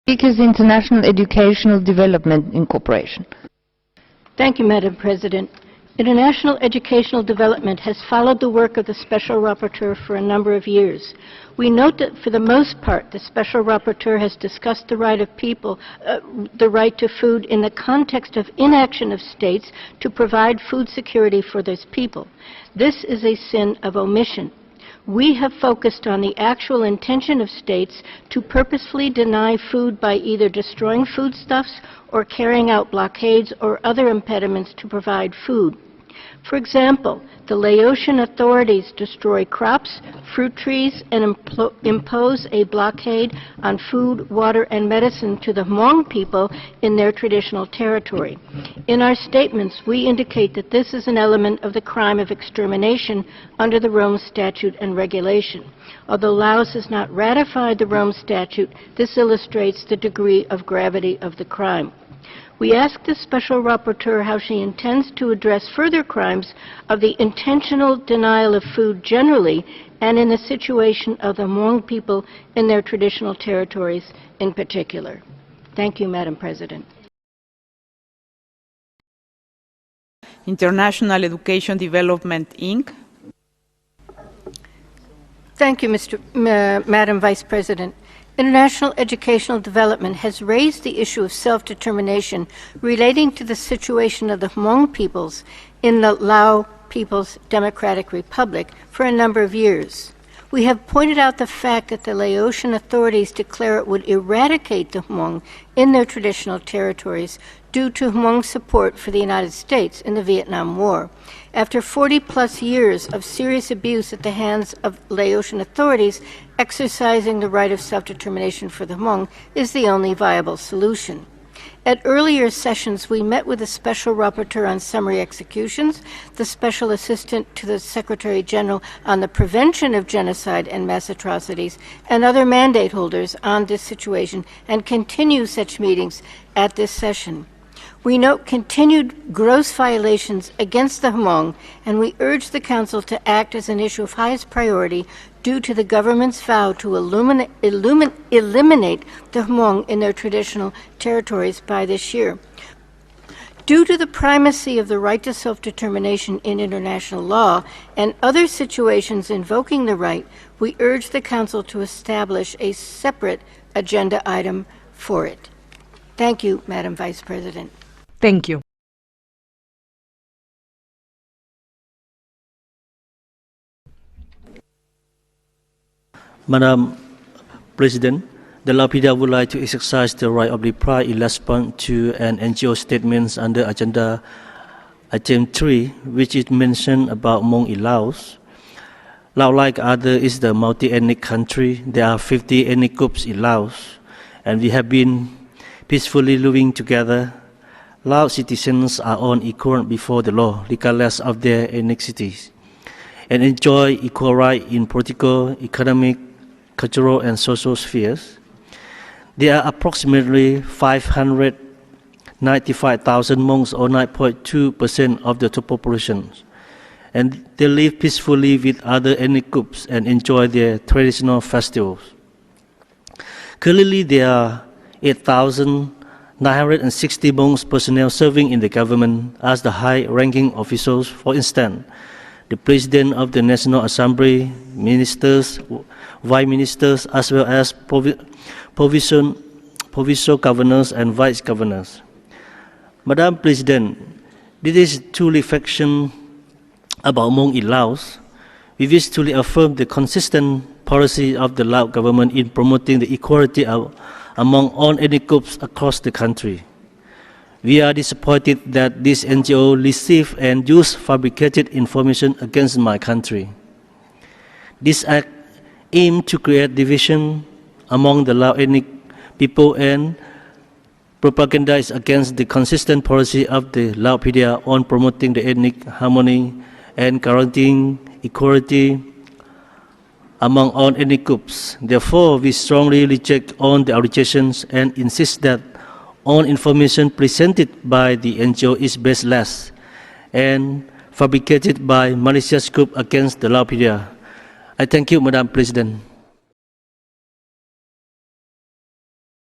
Speakers, International Educational Development Incorporation. Thank you, Madam President. International educational development has followed the work of the Special Rapporteur for a number of years. We note that for the most part, the Special Rapporteur has discussed the right of people, the right to food in the context of inaction of states to provide food security for those people. This is a sin of omission. We have focused on the actual intention of states to purposefully deny food by either destroying foodstuffs or carrying out blockades or other impediments to provide food. For example, the Laotian authorities destroy crops, fruit trees, and impose a blockade on food, water, and medicine to the Hmong people in their traditional territory. In our statements, we indicate that this is an element of the crime of extermination under the Rome Statute and regulation. Although Laos has not ratified the Rome Statute, this illustrates the degree of gravity of the crime. We ask the Special Rapporteur how she intends to address further crimes of the intentional denial of food generally and in the situation of the Hmong people in their traditional territories in particular. Thank you, Madam President. International Education Development, Inc. Thank you, Madam Vice President. International educational development has raised the issue of self-determination relating to the situation of the Hmong peoples in the Lao People's Democratic Republic for a number of years. We have pointed out the fact that the Laotian authorities declare it would eradicate the Hmong in their traditional territories due to Hmong support for the United States in the Vietnam War. After 40-plus years of serious abuse at the hands of Laotian authorities, exercising the right of self-determination for the Hmong is the only viable solution. At earlier sessions, we met with the Special Rapporteur on Summary Executions, the Special Assistant to the Secretary General on the Prevention of Genocide and Mass Atrocities, and other mandate holders on this situation, and continue such meetings at this session. We note continued gross violations against the Hmong, and we urge the Council to act as an issue of highest priority due to the government's vow to eliminate the Hmong in their traditional territories by this year. Due to the primacy of the right to self-determination in international law and other situations invoking the right, we urge the Council to establish a separate agenda item for it. Thank you, Madam Vice President. Thank you. Madam President, the Laopedia would like to exercise the right of reply in response to an NGO statement under Agenda Item 3, which is mentioned about Hmong in Laos. Laos, like others, is the multi-ethnic country. There are 50 ethnic groups in Laos, and we have been peacefully living together. Lao citizens are all equal before the law, regardless of their ethnicities, and enjoy equal rights in political, economic, cultural, and social spheres. There are approximately 595,000 Hmongs, or 9.2% of the total population, and they live peacefully with other ethnic groups and enjoy their traditional festivals. Currently, there are 8,960 Hmong personnel serving in the government as the high-ranking officials. For instance, the President of the National Assembly, ministers, vice ministers, as well as provincial governors and vice governors. Madam President, this is two reflections about Hmong in Laos. We wish to reaffirm the consistent policy of the Lao government in promoting the equality among all ethnic groups across the country. We are disappointed that this NGO received and used fabricated information against my country. This act aimed to create division among the Lao ethnic people and propagandize against the consistent policy of the Laopedia on promoting the ethnic harmony and guaranteeing equality among all ethnic groups. Therefore, we strongly reject all the allegations and insist that all information presented by the NGO is baseless and fabricated by malicious groups against the Laopedia. I thank you, Madam President.